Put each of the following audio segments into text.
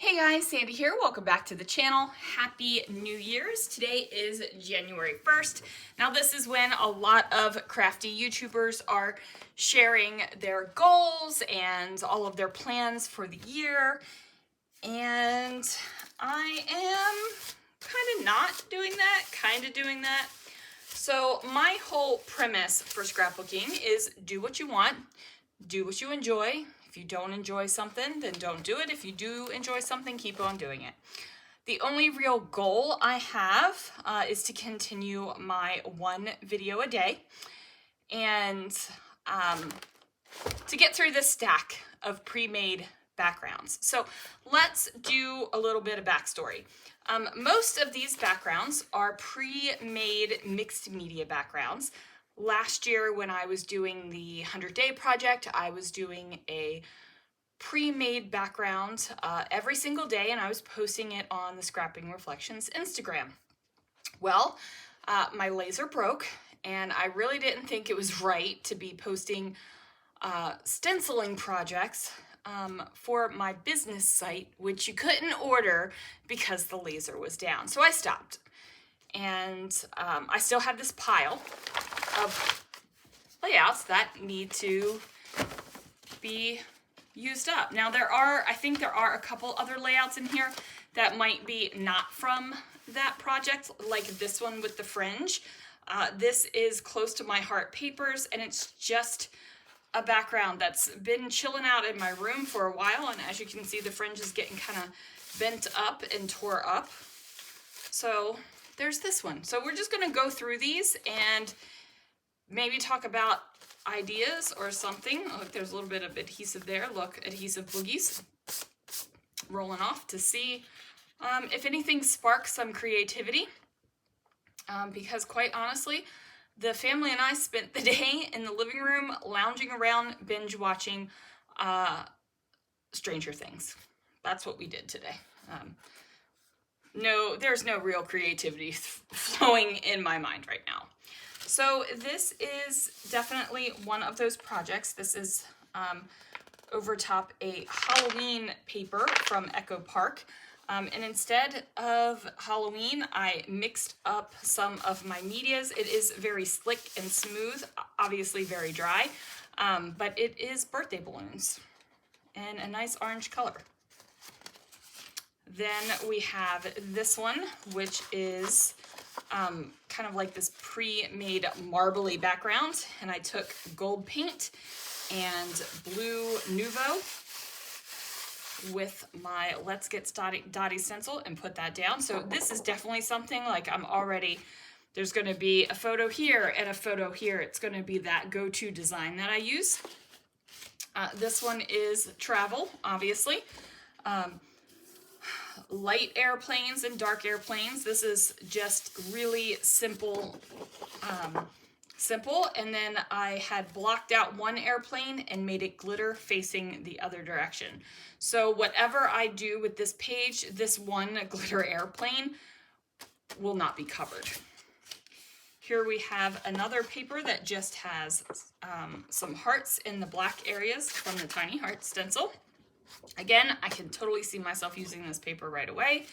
Hey guys, Sandy here. Welcome back to the channel. Happy New Year's. Today is January 1st. Now this is when a lot of crafty YouTubers are sharing their goals and all of their plans for the year. And I am kind of not doing that, kind of doing that. So my whole premise for scrapbooking is do what you want, do what you enjoy. If you don't enjoy something, then don't do it. If you do enjoy something, keep on doing it. The only real goal I have is to continue my one video a day and to get through this stack of pre-made backgrounds. So let's do a little bit of backstory. Most of these backgrounds are pre-made mixed media backgrounds. Last year when I was doing the 100-day project, I was doing a pre-made background every single day, and I was posting it on the Scrapping Reflections Instagram. Well, my laser broke, and I really didn't think it was right to be posting stenciling projects for my business site, which you couldn't order because the laser was down. So I stopped. And I still have this pile of layouts that need to be used up. Now I think there are a couple other layouts in here that might be not from that project, like this one with the fringe. This is close to my heart papers, and it's just a background that's been chilling out in my room for a while, and as you can see, the fringe is getting kind of bent up and tore up. So there's this one. So we're just gonna go through these and maybe talk about ideas or something. Oh, look, there's a little bit of adhesive there. Look, adhesive boogies rolling off to see if anything sparks some creativity. Because quite honestly, the family and I spent the day in the living room lounging around, binge watching Stranger Things. That's what we did today. No, there's no real creativity flowing in my mind right now. So this is definitely one of those projects. This is over top a Halloween paper from Echo Park. And instead of Halloween, I mixed up some of my medias. It is very slick and smooth, obviously very dry, but it is birthday balloons in a nice orange color. Then we have this one, which is kind of like this pre-made marbly background, and I took gold paint and blue Nuvo with my Let's Get Dotty stencil and put that down. So this is definitely something like there's going to be a photo here and a photo here. It's going to be that go-to design that I use. This one is travel, obviously. Light airplanes and dark airplanes. This is just really simple, and then I had blocked out one airplane and made it glitter facing the other direction. So whatever I do with this page, this one glitter airplane will not be covered. Here we have another paper that just has some hearts in the black areas from the Tiny Heart stencil. Again, I can totally see myself using this paper right away.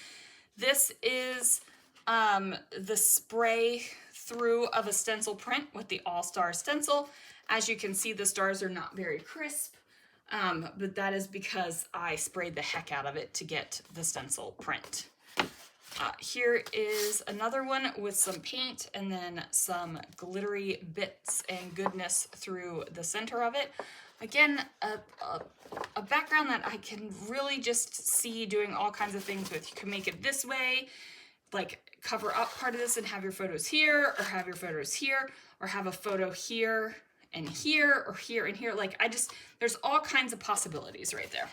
This is the spray through of a stencil print with the All-Star stencil. As you can see, the stars are not very crisp, but that is because I sprayed the heck out of it to get the stencil print. Here is another one with some paint and then some glittery bits and goodness through the center of it. Again, a background that I can really just see doing all kinds of things with. You can make it this way, like cover up part of this and have your photos here, or have your photos here, or have a photo here and here, or here and here. Like there's all kinds of possibilities right there.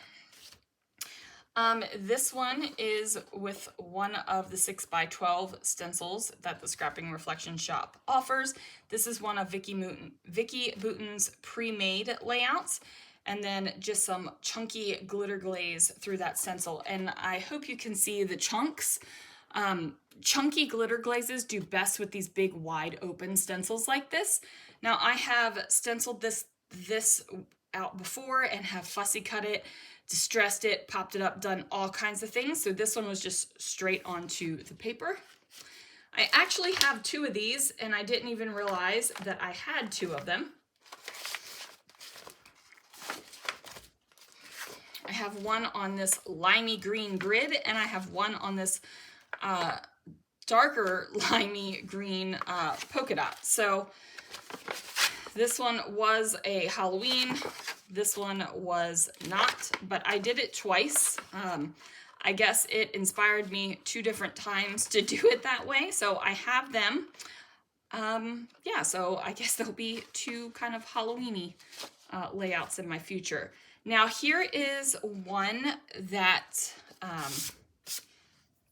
This one is with one of the 6x12 stencils that the Scrapping Reflection shop offers. This is one of Vicky Bouton's pre-made layouts, and then just some chunky glitter glaze through that stencil. And I hope you can see the chunks. Chunky glitter glazes do best with these big wide open stencils like this. Now I have stenciled this out before and have fussy cut it distressed it, popped it up, done all kinds of things. So this one was just straight onto the paper. I actually have 2 of these, and I didn't even realize that I had 2 of them. I have one on this limey green grid, and I have one on this darker limey green polka dot. So this one was a Halloween, this one was not, but I did it twice. I guess it inspired me 2 different times to do it that way, so I have them. Yeah, so I guess there'll be 2 kind of Halloween-y layouts in my future. Now here is one that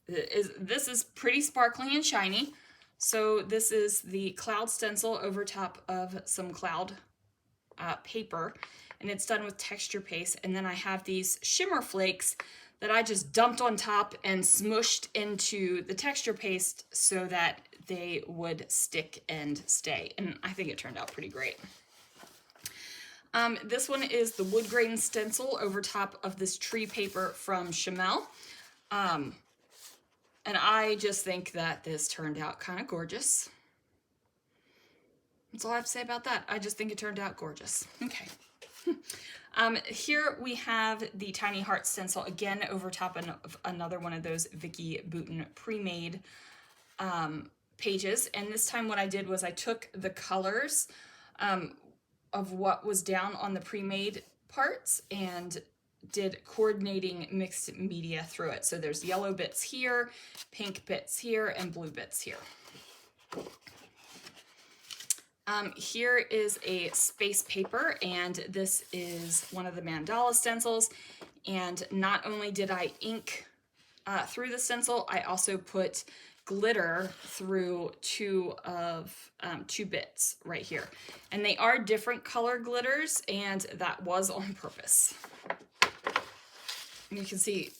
this is pretty sparkly and shiny. So this is the cloud stencil over top of some cloud paper, and it's done with texture paste. And then I have these shimmer flakes that I just dumped on top and smushed into the texture paste so that they would stick and stay. And I think it turned out pretty great. This one is the wood grain stencil over top of this tree paper from Chamel. And I just think that this turned out kind of gorgeous. That's all I have to say about that. I just think it turned out gorgeous. Okay. Here we have the Tiny Heart stencil, again over top of another one of those Vicki Boutin pre-made pages. And this time what I did was I took the colors of what was down on the pre-made parts and did coordinating mixed media through it. So there's yellow bits here, pink bits here, and blue bits here. Here is a space paper, and this is one of the mandala stencils. And not only did I ink through the stencil, I also put glitter through 2 bits right here. And they are different color glitters, and that was on purpose. You can see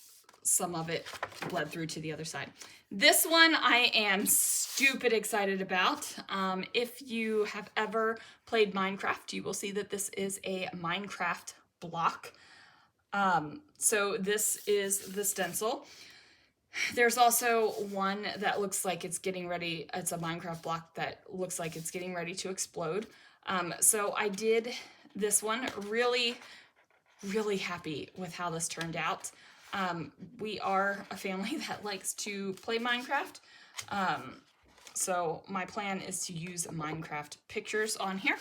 some of it bled through to the other side. This one I am stupid excited about. If you have ever played Minecraft, you will see that this is a Minecraft block. So this is the stencil. There's also one that looks like it's getting ready. It's a Minecraft block that looks like it's getting ready to explode. So I did this one. Really, really happy with how this turned out. We are a family that likes to play Minecraft. So my plan is to use Minecraft pictures on here.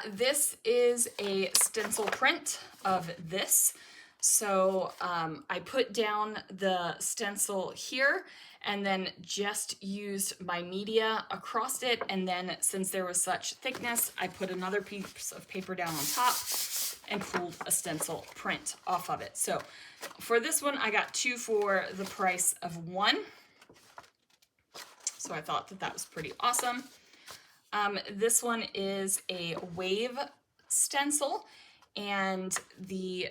This is a stencil print of this. So I put down the stencil here and then just used my media across it. And then since there was such thickness, I put another piece of paper down on top and pulled a stencil print off of it. So for this one, I got 2 for the price of 1. So I thought that that was pretty awesome. This one is a wave stencil, and the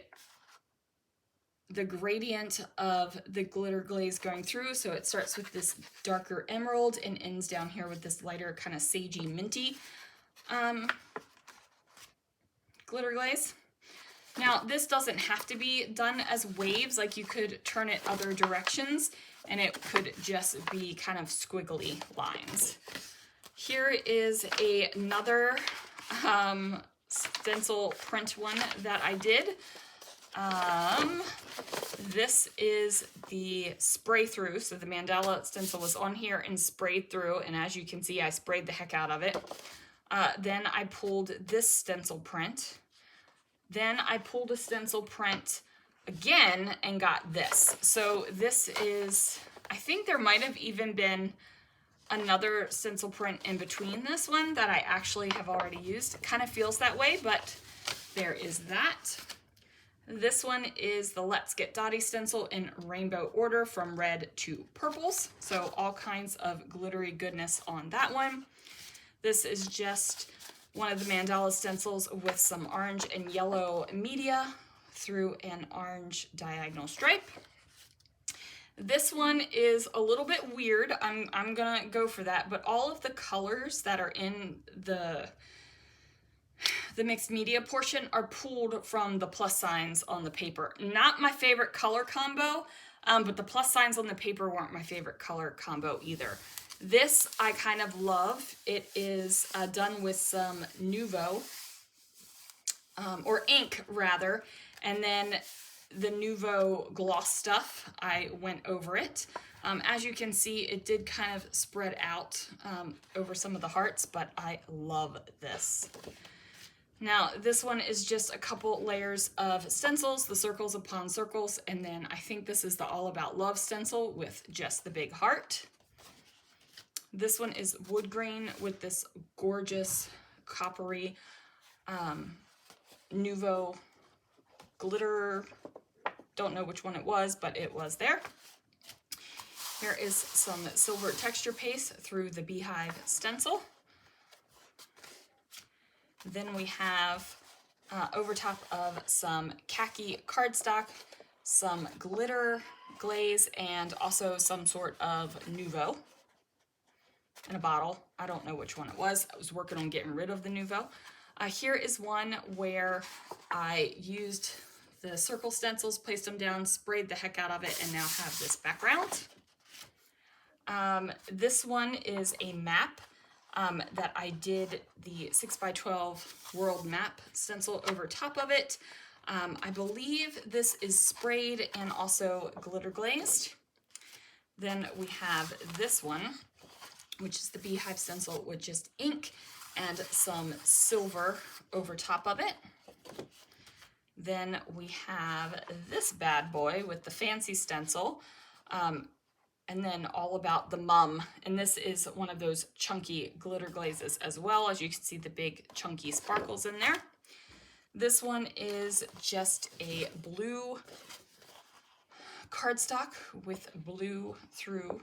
gradient of the glitter glaze going through. So it starts with this darker emerald and ends down here with this lighter kind of sagey minty glitter glaze. Now this doesn't have to be done as waves, like you could turn it other directions and it could just be kind of squiggly lines. Here is another stencil print one that I did. This is the spray through. So the mandala stencil was on here and sprayed through, and as you can see, I sprayed the heck out of it. Then I pulled this stencil print. Then I pulled a stencil print again and got this. So this is, I think there might have even been another stencil print in between this one that I actually have already used. It kind of feels that way, but there is that. This one is the Let's Get Dotty stencil in rainbow order from red to purples. So all kinds of glittery goodness on that one. This is just one of the mandala stencils with some orange and yellow media through an orange diagonal stripe. This one is a little bit weird. I'm gonna go for that, but all of the colors that are in the mixed media portion are pulled from the plus signs on the paper. Not my favorite color combo, but the plus signs on the paper weren't my favorite color combo either. This I kind of love. It is done with some Nuvo, or ink rather, and then the Nuvo gloss stuff, I went over it. As you can see, it did kind of spread out over some of the hearts, but I love this. Now, this one is just a couple layers of stencils, the circles upon circles, and then I think this is the All About Love stencil with just the big heart. This one is wood grain with this gorgeous coppery Nuvo glitter. Don't know which one it was, but it was there. Here is some silver texture paste through the beehive stencil. Then we have over top of some khaki cardstock, some glitter glaze, and also some sort of Nuvo in a bottle. I don't know which one it was. I was working on getting rid of the Nuvo. Here is one where I used the circle stencils, placed them down, sprayed the heck out of it, and now have this background. This one is a map that I did the 6x12 world map stencil over top of it. I believe this is sprayed and also glitter glazed. Then we have this one, which is the beehive stencil with just ink and some silver over top of it. Then we have this bad boy with the fancy stencil, and then All About the Mum. And this is one of those chunky glitter glazes as well. As you can see, the big chunky sparkles in there. This one is just a blue cardstock with blue through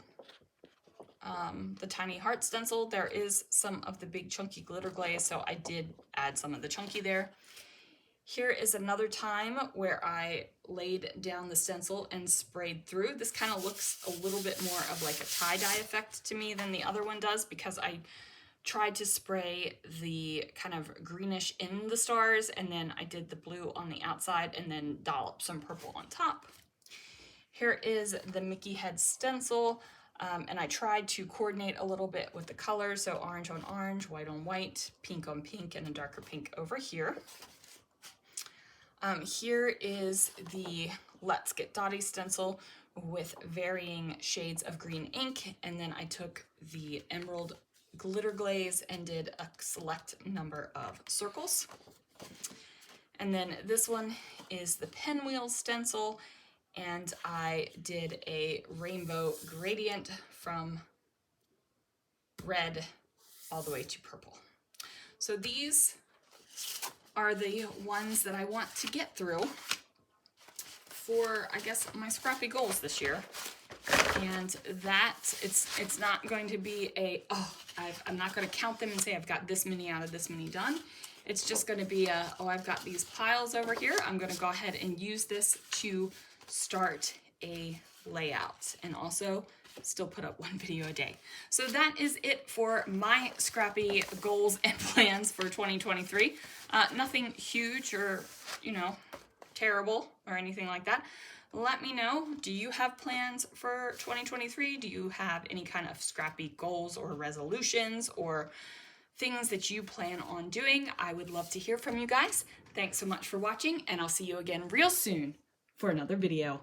the tiny heart stencil. There is some of the big chunky glitter glaze, so I did add some of the chunky there. Here is another time where I laid down the stencil and sprayed through. This kind of looks a little bit more of like a tie-dye effect to me than the other one does, because I tried to spray the kind of greenish in the stars, and then I did the blue on the outside and then dollop some purple on top. Here is the Mickey head stencil, and I tried to coordinate a little bit with the colors, so orange on orange, white on white, pink on pink, and a darker pink over here. Here is the Let's Get Dotty stencil with varying shades of green ink, and then I took the emerald glitter glaze and did a select number of circles. And then this one is the pinwheel stencil, and I did a rainbow gradient from red all the way to purple. So these are the ones that I want to get through for, I guess, my Scrappy goals this year. And that, it's not going to be a, I'm not going to count them and say I've got this many out of this many done. It's just going to be a, I've got these piles over here. I'm going to go ahead and use this to start a layout, and also still put up one video a day. So that is it for my Scrappy goals and plans for 2023. Nothing huge or, terrible or anything like that. Let me know, do you have plans for 2023? Do you have any kind of Scrappy goals or resolutions or things that you plan on doing? I would love to hear from you guys. Thanks so much for watching, and I'll see you again real soon for another video.